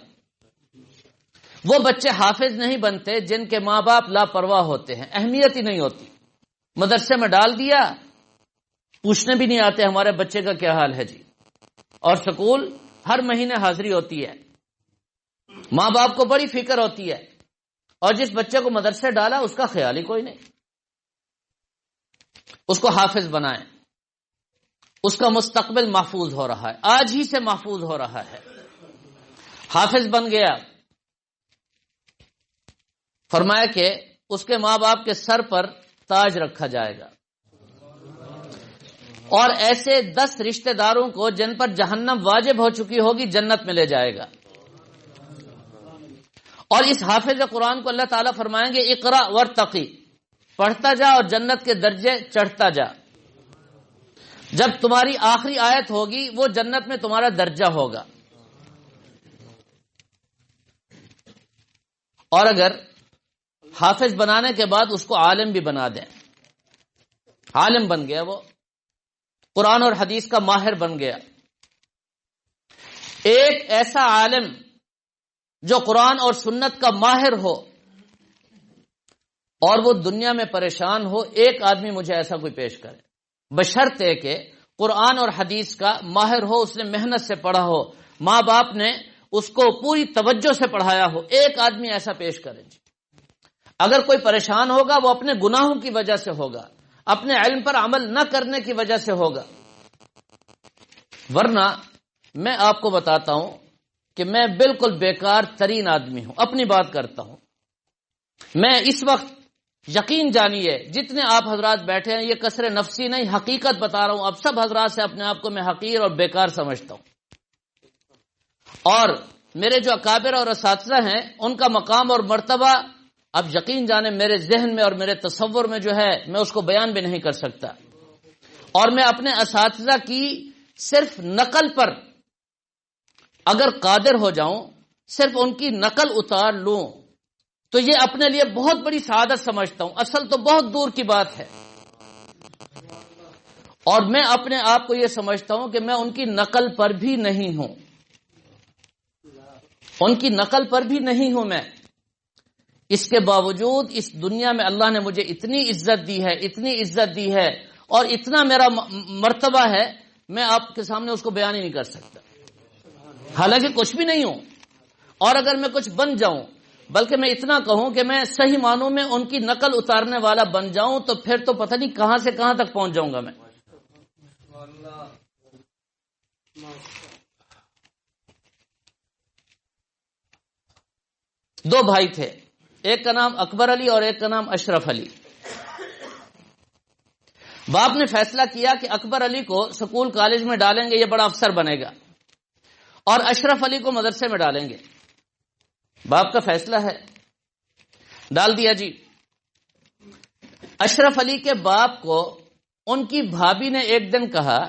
وہ بچے حافظ نہیں بنتے جن کے ماں باپ لاپرواہ ہوتے ہیں، اہمیت ہی نہیں ہوتی. مدرسے میں ڈال دیا، پوچھنے بھی نہیں آتے ہمارے بچے کا کیا حال ہے جی. اور سکول ہر مہینے حاضری ہوتی ہے، ماں باپ کو بڑی فکر ہوتی ہے، اور جس بچے کو مدرسے ڈالا اس کا خیال ہی کوئی نہیں. اس کو حافظ بنائیں، اس کا مستقبل محفوظ ہو رہا ہے، آج ہی سے محفوظ ہو رہا ہے. حافظ بن گیا، فرمایا کہ اس کے ماں باپ کے سر پر تاج رکھا جائے گا، اور ایسے 10 رشتہ داروں کو جن پر جہنم واجب ہو چکی ہوگی جنت میں لے جائے گا. اور اس حافظ قرآن کو اللہ تعالیٰ فرمائیں گے اقرا ورتقی، پڑھتا جا اور جنت کے درجے چڑھتا جا. جب تمہاری آخری آیت ہوگی وہ جنت میں تمہارا درجہ ہوگا. اور اگر حافظ بنانے کے بعد اس کو عالم بھی بنا دیں، عالم بن گیا، وہ قرآن اور حدیث کا ماہر بن گیا. ایک ایسا عالم جو قرآن اور سنت کا ماہر ہو اور وہ دنیا میں پریشان ہو، ایک آدمی مجھے ایسا کوئی پیش کرے، بشرطے کہ قرآن اور حدیث کا ماہر ہو، اس نے محنت سے پڑھا ہو، ماں باپ نے اس کو پوری توجہ سے پڑھایا ہو. ایک آدمی ایسا پیش کرے جی. اگر کوئی پریشان ہوگا وہ اپنے گناہوں کی وجہ سے ہوگا، اپنے علم پر عمل نہ کرنے کی وجہ سے ہوگا. ورنہ میں آپ کو بتاتا ہوں کہ میں بالکل بیکار ترین آدمی ہوں، اپنی بات کرتا ہوں. میں اس وقت یقین جانیے جتنے آپ حضرات بیٹھے ہیں، یہ کثر نفسی نہیں، حقیقت بتا رہا ہوں. اب سب حضرات سے اپنے آپ کو میں حقیر اور بیکار سمجھتا ہوں. اور میرے جو اکابر اور اساتذہ ہیں ان کا مقام اور مرتبہ اب یقین جانے میرے ذہن میں اور میرے تصور میں جو ہے میں اس کو بیان بھی نہیں کر سکتا. اور میں اپنے اساتذہ کی صرف نقل پر اگر قادر ہو جاؤں، صرف ان کی نقل اتار لوں، تو یہ اپنے لیے بہت بڑی سعادت سمجھتا ہوں. اصل تو بہت دور کی بات ہے. اور میں اپنے آپ کو یہ سمجھتا ہوں کہ میں ان کی نقل پر بھی نہیں ہوں، ان کی نقل پر بھی نہیں ہوں میں. اس کے باوجود اس دنیا میں اللہ نے مجھے اتنی عزت دی ہے، اتنی عزت دی ہے، اور اتنا میرا مرتبہ ہے، میں آپ کے سامنے اس کو بیان ہی نہیں کر سکتا. حالانکہ کچھ بھی نہیں ہوں، اور اگر میں کچھ بن جاؤں، بلکہ میں اتنا کہوں کہ میں صحیح معنوں میں ان کی نقل اتارنے والا بن جاؤں، تو پھر تو پتہ نہیں کہاں سے کہاں تک پہنچ جاؤں گا میں. دو بھائی تھے، ایک کا نام اکبر علی اور ایک کا نام اشرف علی. باپ نے فیصلہ کیا کہ اکبر علی کو سکول کالج میں ڈالیں گے، یہ بڑا افسر بنے گا، اور اشرف علی کو مدرسے میں ڈالیں گے۔ باپ کا فیصلہ ہے، ڈال دیا جی۔ اشرف علی کے باپ کو ان کی بھابھی نے ایک دن کہا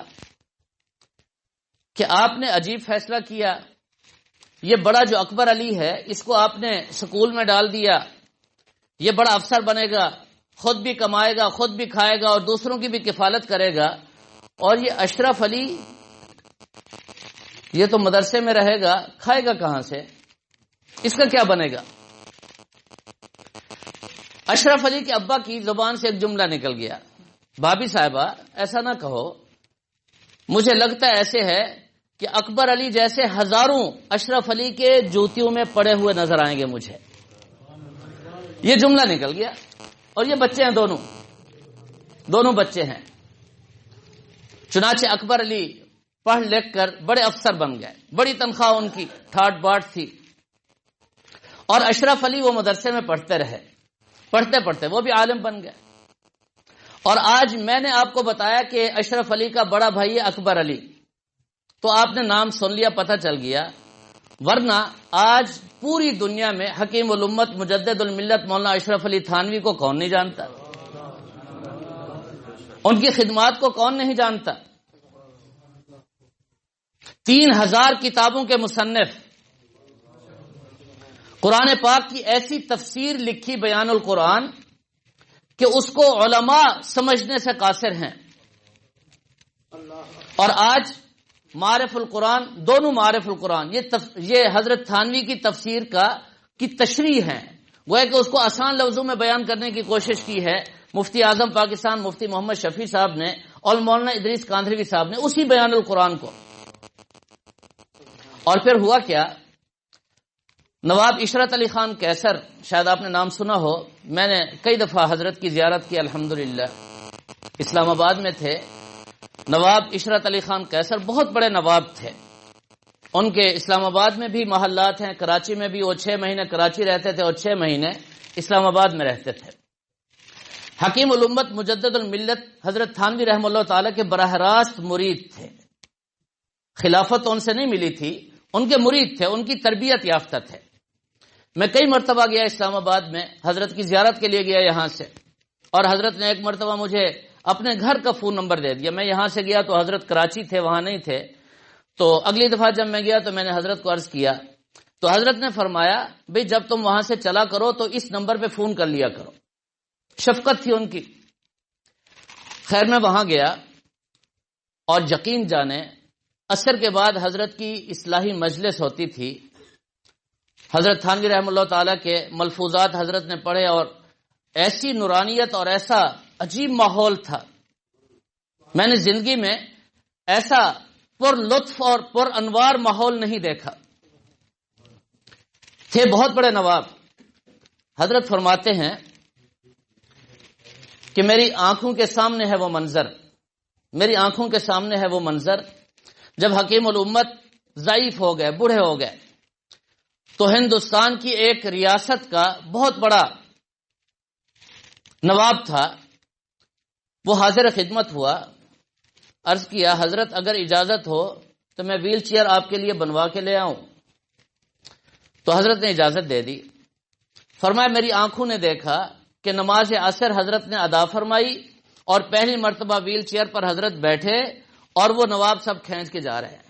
کہ آپ نے عجیب فیصلہ کیا، یہ بڑا جو اکبر علی ہے اس کو آپ نے سکول میں ڈال دیا، یہ بڑا افسر بنے گا، خود بھی کمائے گا، خود بھی کھائے گا اور دوسروں کی بھی کفالت کرے گا، اور یہ اشرف علی یہ تو مدرسے میں رہے گا، کھائے گا کہاں سے، اس کا کیا بنے گا؟ اشرف علی کے ابا کی زبان سے ایک جملہ نکل گیا، بھابھی صاحبہ ایسا نہ کہو، مجھے لگتا ہے ایسے ہے کہ اکبر علی جیسے ہزاروں اشرف علی کے جوتیوں میں پڑے ہوئے نظر آئیں گے مجھے۔ یہ جملہ نکل گیا، اور یہ بچے ہیں، دونوں بچے ہیں۔ چنانچہ اکبر علی پڑھ لکھ کر بڑے افسر بن گئے، بڑی تنخواہ ان کی ٹھاٹ باٹ تھی، اور اشرف علی وہ مدرسے میں پڑھتے رہے، پڑھتے پڑھتے وہ بھی عالم بن گئے۔ اور آج میں نے آپ کو بتایا کہ اشرف علی کا بڑا بھائی ہے اکبر علی، تو آپ نے نام سن لیا، پتہ چل گیا، ورنہ آج پوری دنیا میں حکیم الامت مجدد الملت مولانا اشرف علی تھانوی کو کون نہیں جانتا، ان کی خدمات کو کون نہیں جانتا۔ 3000 کتابوں کے مصنف، قرآن پاک کی ایسی تفسیر لکھی بیان القرآن کہ اس کو علماء سمجھنے سے قاصر ہیں، اور آج معارف القرآن، دونوں معارف القرآن یہ حضرت تھانوی کی تفسیر کی تشریح ہے، وہ ہے کہ اس کو آسان لفظوں میں بیان کرنے کی کوشش کی ہے مفتی اعظم پاکستان مفتی محمد شفیع صاحب نے اور مولانا ادریس کاندھروی صاحب نے، اسی بیان القرآن کو۔ اور پھر ہوا کیا، نواب عشرت علی خان کیسر، شاید آپ نے نام سنا ہو، میں نے کئی دفعہ حضرت کی زیارت کی الحمدللہ، اسلام آباد میں تھے نواب عشرت علی خان کیسر، بہت بڑے نواب تھے، ان کے اسلام آباد میں بھی محلات ہیں، کراچی میں بھی، وہ 6 مہینے کراچی رہتے تھے اور 6 مہینے اسلام آباد میں رہتے تھے۔ حکیم الامت مجدد الملت حضرت تھانوی رحمہ اللہ تعالی کے براہ راست مرید تھے، خلافت ان سے نہیں ملی تھی، ان کے مرید تھے، ان کی تربیت یافتہ تھے۔ میں کئی مرتبہ گیا اسلام آباد میں، حضرت کی زیارت کے لیے گیا یہاں سے، اور حضرت نے ایک مرتبہ مجھے اپنے گھر کا فون نمبر دے دیا۔ میں یہاں سے گیا تو حضرت کراچی تھے، وہاں نہیں تھے، تو اگلی دفعہ جب میں گیا تو میں نے حضرت کو عرض کیا، تو حضرت نے فرمایا بھئی جب تم وہاں سے چلا کرو تو اس نمبر پہ فون کر لیا کرو، شفقت تھی ان کی۔ خیر میں وہاں گیا، اور یقین جانے عصر کے بعد حضرت کی اصلاحی مجلس ہوتی تھی، حضرت تھانوی رحمہ اللہ تعالیٰ کے ملفوظات حضرت نے پڑھے، اور ایسی نورانیت اور ایسا عجیب ماحول تھا، میں نے زندگی میں ایسا پر لطف اور پر انوار ماحول نہیں دیکھا۔ تھے بہت بڑے نواب۔ حضرت فرماتے ہیں کہ میری آنکھوں کے سامنے ہے وہ منظر، میری آنکھوں کے سامنے ہے وہ منظر، جب حکیم الامت ضعیف ہو گئے، بوڑھے ہو گئے، تو ہندوستان کی ایک ریاست کا بہت بڑا نواب تھا، وہ حاضر خدمت ہوا، عرض کیا حضرت اگر اجازت ہو تو میں ویل چیئر آپ کے لیے بنوا کے لے آؤں؟ تو حضرت نے اجازت دے دی۔ فرمایا میری آنکھوں نے دیکھا کہ نماز عصر حضرت نے ادا فرمائی، اور پہلی مرتبہ ویل چیئر پر حضرت بیٹھے، اور وہ نواب سب کھینچ کے جا رہے ہیں،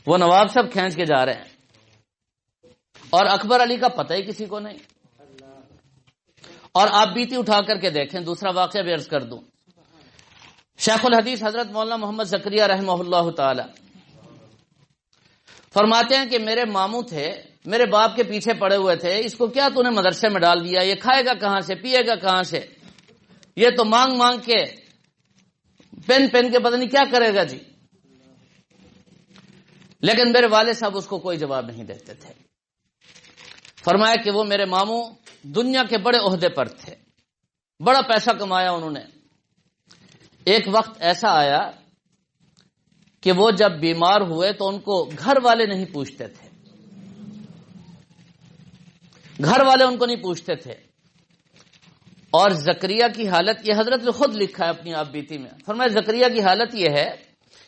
وہ نواب سب کھینچ کے جا رہے ہیں، اور اکبر علی کا پتہ ہی کسی کو نہیں۔ اور آپ بیتی اٹھا کر کے دیکھیں، دوسرا واقعہ بھی عرض کر دوں، شیخ الحدیث حضرت مولانا محمد زکریہ رحمہ اللہ تعالی فرماتے ہیں کہ میرے ماموں تھے، میرے باپ کے پیچھے پڑے ہوئے تھے، اس کو کیا تو نے مدرسے میں ڈال دیا، یہ کھائے گا کہاں سے، پیے گا کہاں سے، یہ تو مانگ مانگ کے پین کے پتہ نہیں کیا کرے گا جی۔ لیکن میرے والد صاحب اس کو کوئی جواب نہیں دیتے تھے۔ فرمایا کہ وہ میرے ماموں دنیا کے بڑے عہدے پر تھے، بڑا پیسہ کمایا انہوں نے۔ ایک وقت ایسا آیا کہ وہ جب بیمار ہوئے تو ان کو گھر والے نہیں پوچھتے تھے، گھر والے ان کو نہیں پوچھتے تھے، اور زکریا کی حالت، یہ حضرت نے خود لکھا ہے اپنی آپ بیتی میں، فرمایا زکریا کی حالت یہ ہے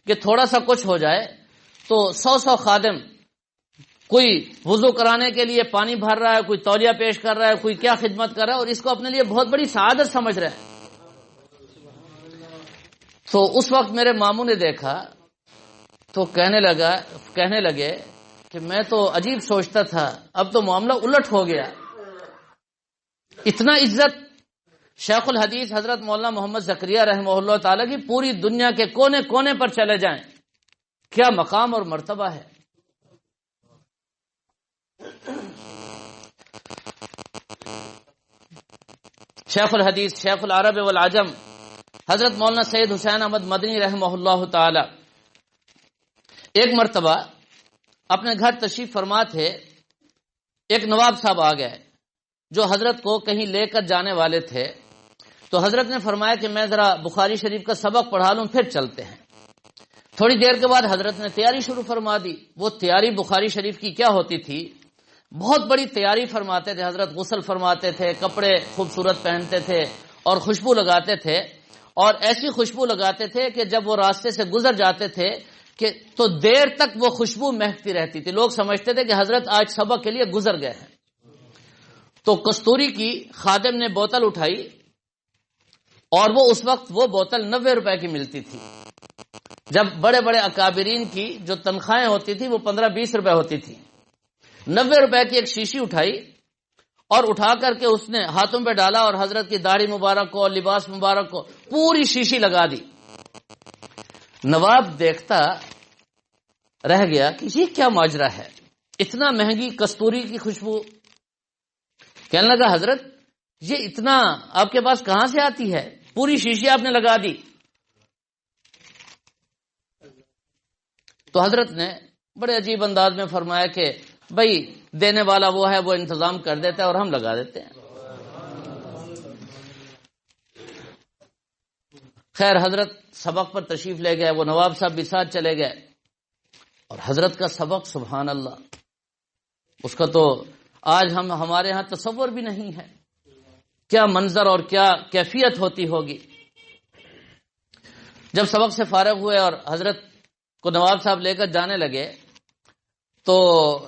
کہ تھوڑا سا کچھ ہو جائے تو 100 خادم، کوئی وضو کرانے کے لیے پانی بھر رہا ہے، کوئی تولیہ پیش کر رہا ہے، کوئی کیا خدمت کر رہا ہے، اور اس کو اپنے لیے بہت بڑی سعادت سمجھ رہا ہے۔ تو اس وقت میرے ماموں نے دیکھا تو کہنے لگے کہ میں تو عجیب سوچتا تھا، اب تو معاملہ الٹ ہو گیا۔ اتنا عزت شیخ الحدیث حضرت مولانا محمد زکریا رحمہ اللہ تعالی کی پوری دنیا کے کونے کونے پر چلے جائیں، کیا مقام اور مرتبہ ہے۔ شیخ الحدیث شیخ العرب والعجم حضرت مولانا سید حسین احمد مدنی رحمہ اللہ تعالی ایک مرتبہ اپنے گھر تشریف فرما تھے، ایک نواب صاحب آ گئے جو حضرت کو کہیں لے کر جانے والے تھے، تو حضرت نے فرمایا کہ میں ذرا بخاری شریف کا سبق پڑھا لوں پھر چلتے ہیں۔ تھوڑی دیر کے بعد حضرت نے تیاری شروع فرما دی۔ وہ تیاری بخاری شریف کی کیا ہوتی تھی، بہت بڑی تیاری فرماتے تھے حضرت، غسل فرماتے تھے، کپڑے خوبصورت پہنتے تھے اور خوشبو لگاتے تھے، اور ایسی خوشبو لگاتے تھے کہ جب وہ راستے سے گزر جاتے تھے کہ تو دیر تک وہ خوشبو مہکتی رہتی تھی، لوگ سمجھتے تھے کہ حضرت آج سبق کے لیے گزر گئے ہیں۔ تو کستوری کی خادم نے بوتل اٹھائی، اور وہ اس وقت وہ بوتل 90 روپے کی ملتی تھی، جب بڑے بڑے اکابرین کی جو تنخواہیں ہوتی تھی وہ 15-20 روپے ہوتی تھی۔ 90 روپے کی ایک شیشی اٹھائی اور اٹھا کر کے اس نے ہاتھوں پہ ڈالا اور حضرت کی داڑھی مبارک کو، لباس مبارک کو پوری شیشی لگا دی۔ نواب دیکھتا رہ گیا کہ یہ کیا ماجرا ہے، اتنا مہنگی کستوری کی خوشبو۔ کہنے لگا حضرت یہ اتنا آپ کے پاس کہاں سے آتی ہے، پوری شیشی آپ نے لگا دی۔ تو حضرت نے بڑے عجیب انداز میں فرمایا کہ بھائی دینے والا وہ ہے، وہ انتظام کر دیتا ہے اور ہم لگا دیتے ہیں۔ خیر حضرت سبق پر تشریف لے گئے، وہ نواب صاحب بھی ساتھ چلے گئے، اور حضرت کا سبق سبحان اللہ، اس کا تو آج ہمارے ہاں تصور بھی نہیں ہے، کیا منظر اور کیا کیفیت ہوتی ہوگی۔ جب سبق سے فارغ ہوئے اور حضرت کو نواب صاحب لے کر جانے لگے تو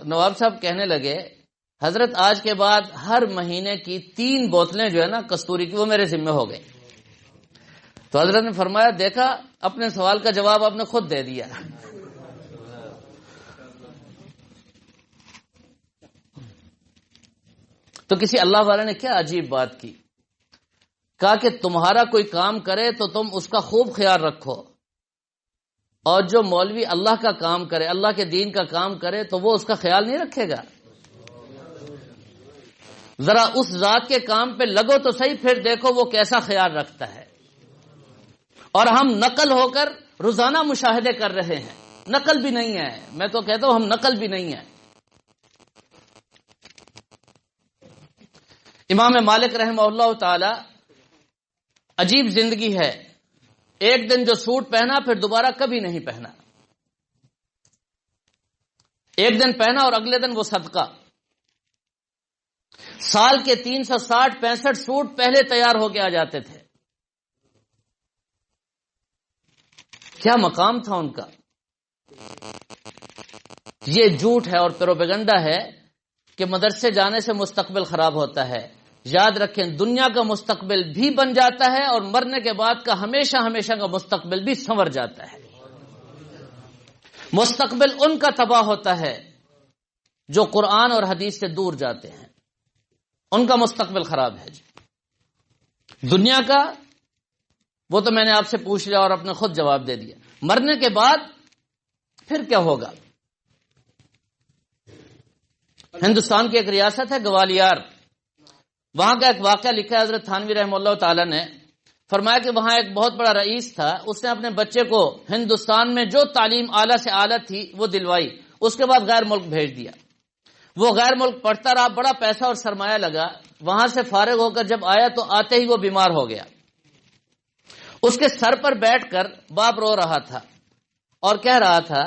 نواب صاحب کہنے لگے حضرت آج کے بعد ہر مہینے کی 3 بوتلیں جو ہے نا کستوری کی وہ میرے ذمہ ہو گئی۔ تو حضرت نے فرمایا دیکھا اپنے سوال کا جواب آپ نے خود دے دیا۔ تو کسی اللہ والے نے کیا عجیب بات کی، کہا کہ تمہارا کوئی کام کرے تو تم اس کا خوب خیال رکھو، اور جو مولوی اللہ کا کام کرے، اللہ کے دین کا کام کرے تو وہ اس کا خیال نہیں رکھے گا۔ ذرا اس ذات کے کام پہ لگو تو صحیح، پھر دیکھو وہ کیسا خیال رکھتا ہے۔ اور ہم نقل ہو کر روزانہ مشاہدے کر رہے ہیں، نقل بھی نہیں ہے، میں تو کہتا ہوں ہم نقل بھی نہیں ہے۔ امام مالک رحمہ اللہ تعالی عجیب زندگی ہے، ایک دن جو سوٹ پہنا پھر دوبارہ کبھی نہیں پہنا، ایک دن پہنا اور اگلے دن وہ صدقہ۔ سال کے 360-65 سوٹ پہلے تیار ہو کے آ جاتے تھے، کیا مقام تھا ان کا۔ یہ جھوٹ ہے اور پروپیگنڈا ہے کہ مدرسے جانے سے مستقبل خراب ہوتا ہے۔ یاد رکھیں دنیا کا مستقبل بھی بن جاتا ہے اور مرنے کے بعد کا ہمیشہ ہمیشہ کا مستقبل بھی سنور جاتا ہے۔ مستقبل ان کا تباہ ہوتا ہے جو قرآن اور حدیث سے دور جاتے ہیں، ان کا مستقبل خراب ہے جی۔ دنیا کا وہ تو میں نے آپ سے پوچھ لیا اور اپنے خود جواب دے دیا، مرنے کے بعد پھر کیا ہوگا۔ ہندوستان کی ایک ریاست ہے گوالیار، وہاں کا ایک واقعہ لکھا ہے حضرت تھانوی رحمہ اللہ تعالی نے، فرمایا کہ وہاں ایک بہت بڑا رئیس تھا، اس نے اپنے بچے کو ہندوستان میں جو تعلیم اعلیٰ سے اعلیٰ تھی وہ دلوائی، اس کے بعد غیر ملک بھیج دیا۔ وہ غیر ملک پڑھتا رہا، بڑا پیسہ اور سرمایہ لگا، وہاں سے فارغ ہو کر جب آیا تو آتے ہی وہ بیمار ہو گیا۔ اس کے سر پر بیٹھ کر باپ رو رہا تھا اور کہہ رہا تھا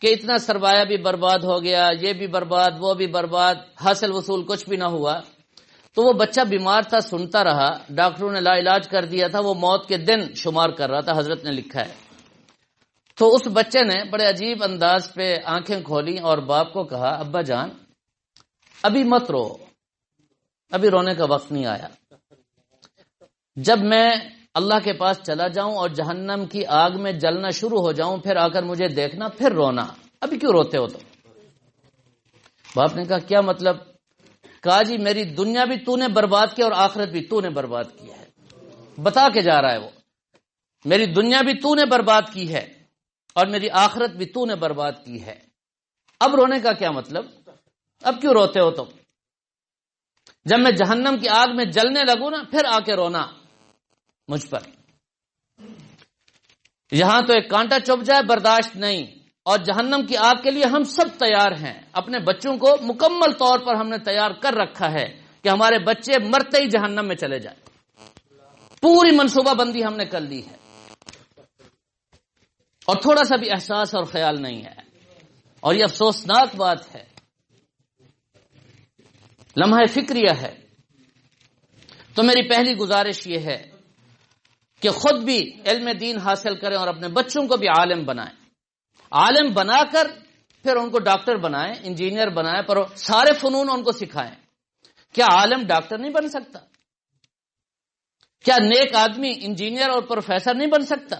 کہ اتنا سرمایہ بھی برباد ہو گیا، یہ بھی برباد، وہ بھی برباد، حاصل وصول کچھ بھی نہ ہوا۔ تو وہ بچہ بیمار تھا، سنتا رہا، ڈاکٹروں نے لا علاج کر دیا تھا، وہ موت کے دن شمار کر رہا تھا، حضرت نے لکھا ہے۔ تو اس بچے نے بڑے عجیب انداز پہ آنکھیں کھولی اور باپ کو کہا، ابا جان ابھی مت رو، ابھی رونے کا وقت نہیں آیا، جب میں اللہ کے پاس چلا جاؤں اور جہنم کی آگ میں جلنا شروع ہو جاؤں پھر آ کر مجھے دیکھنا، پھر رونا، ابھی کیوں روتے ہو تم؟ باپ نے کہا کیا مطلب؟ کہا جی میری دنیا بھی تو نے برباد کی اور آخرت بھی تو نے برباد کی ہے، بتا کے جا رہا ہے وہ، میری دنیا بھی تو نے برباد کی ہے اور میری آخرت بھی تو نے برباد کی ہے، اب رونے کا کیا مطلب؟ اب کیوں روتے ہو تم؟ جب میں جہنم کی آگ میں جلنے لگوں نا پھر آ کے رونا مجھ پر، یہاں تو ایک کانٹا چبھ جائے برداشت نہیں، اور جہنم کی آگ کے لیے ہم سب تیار ہیں، اپنے بچوں کو مکمل طور پر ہم نے تیار کر رکھا ہے کہ ہمارے بچے مرتے ہی جہنم میں چلے جائیں، پوری منصوبہ بندی ہم نے کر لی ہے، اور تھوڑا سا بھی احساس اور خیال نہیں ہے، اور یہ افسوسناک بات ہے، لمحہ فکریہ ہے۔ تو میری پہلی گزارش یہ ہے کہ خود بھی علم دین حاصل کریں اور اپنے بچوں کو بھی عالم بنائیں، عالم بنا کر پھر ان کو ڈاکٹر بنائیں، انجینئر بنائیں، پر سارے فنون ان کو سکھائیں۔ کیا عالم ڈاکٹر نہیں بن سکتا؟ کیا نیک آدمی انجینئر اور پروفیسر نہیں بن سکتا؟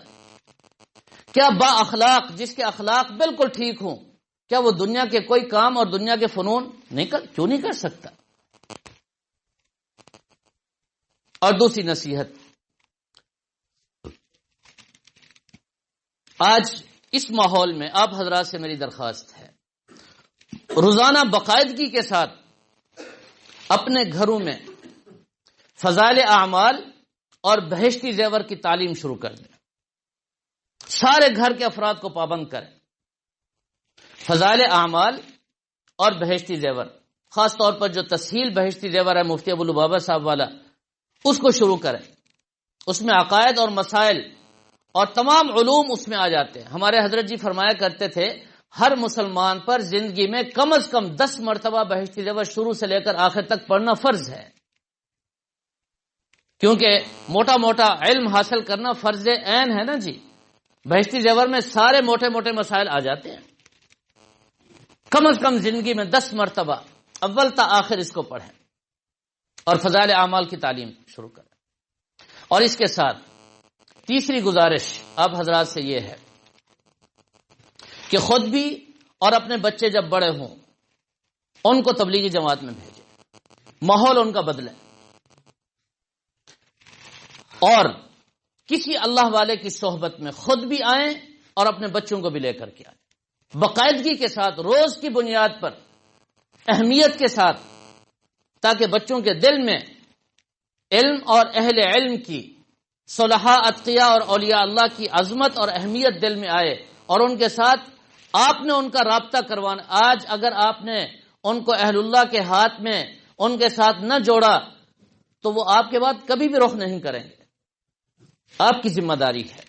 کیا با اخلاق جس کے اخلاق بالکل ٹھیک ہوں، کیا وہ دنیا کے کوئی کام اور دنیا کے فنون کیوں نہیں کر سکتا؟ اور دوسری نصیحت، آج اس ماحول میں آپ حضرات سے میری درخواست ہے، روزانہ باقاعدگی کے ساتھ اپنے گھروں میں فضائل اعمال اور بہشتی زیور کی تعلیم شروع کر دیں، سارے گھر کے افراد کو پابند کریں، فضائل اعمال اور بہشتی زیور، خاص طور پر جو تسہیل بہشتی زیور ہے مفتی ابو لبابہ صاحب والا، اس کو شروع کریں، اس میں عقائد اور مسائل اور تمام علوم اس میں آ جاتے ہیں۔ ہمارے حضرت جی فرمایا کرتے تھے ہر مسلمان پر زندگی میں کم از کم 10 مرتبہ بہشتی زیور شروع سے لے کر آخر تک پڑھنا فرض ہے، کیونکہ موٹا موٹا علم حاصل کرنا فرض عین ہے نا جی، بہشتی زیور میں سارے موٹے موٹے مسائل آ جاتے ہیں، کم از کم زندگی میں 10 مرتبہ اول تا آخر اس کو پڑھیں اور فضائل اعمال کی تعلیم شروع کریں۔ اور اس کے ساتھ تیسری گزارش آپ حضرات سے یہ ہے کہ خود بھی اور اپنے بچے جب بڑے ہوں ان کو تبلیغی جماعت میں بھیجیں، ماحول ان کا بدلے، اور کسی اللہ والے کی صحبت میں خود بھی آئیں اور اپنے بچوں کو بھی لے کر کے آئیں، باقاعدگی کے ساتھ روز کی بنیاد پر اہمیت کے ساتھ، تاکہ بچوں کے دل میں علم اور اہل علم کی، صلحاء اتقیاء اور اولیاء اللہ کی عظمت اور اہمیت دل میں آئے، اور ان کے ساتھ آپ نے ان کا رابطہ کروانا۔ آج اگر آپ نے ان کو اہل اللہ کے ہاتھ میں ان کے ساتھ نہ جوڑا تو وہ آپ کے بعد کبھی بھی رخ نہیں کریں گے۔ آپ کی ذمہ داری ہے،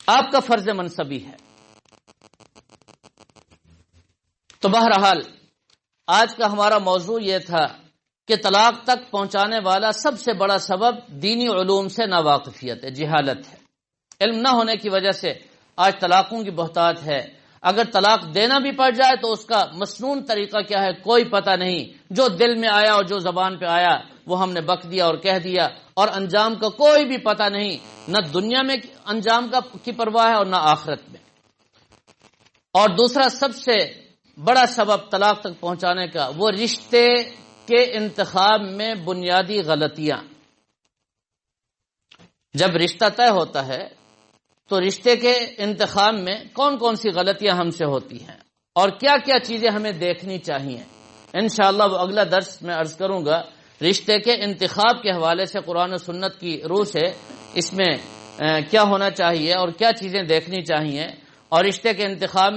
آپ کا فرض منصبی ہے۔ تو بہرحال آج کا ہمارا موضوع یہ تھا کہ طلاق تک پہنچانے والا سب سے بڑا سبب دینی علوم سے ناواقفیت ہے، جہالت ہے۔ علم نہ ہونے کی وجہ سے آج طلاقوں کی بہتات ہے، اگر طلاق دینا بھی پڑ جائے تو اس کا مسنون طریقہ کیا ہے کوئی پتہ نہیں، جو دل میں آیا اور جو زبان پہ آیا وہ ہم نے بک دیا اور کہہ دیا، اور انجام کا کوئی بھی پتہ نہیں، نہ دنیا میں انجام کی پرواہ ہے اور نہ آخرت میں۔ اور دوسرا سب سے بڑا سبب طلاق تک پہنچانے کا وہ رشتے کے انتخاب میں بنیادی غلطیاں۔ جب رشتہ طے ہوتا ہے تو رشتے کے انتخاب میں کون کون سی غلطیاں ہم سے ہوتی ہیں اور کیا کیا چیزیں ہمیں دیکھنی چاہیے، انشاءاللہ وہ اگلا درس میں عرض کروں گا۔ رشتے کے انتخاب کے حوالے سے قرآن و سنت کی روح سے اس میں کیا ہونا چاہیے اور کیا چیزیں دیکھنی چاہیے، اور رشتے کے انتخاب میں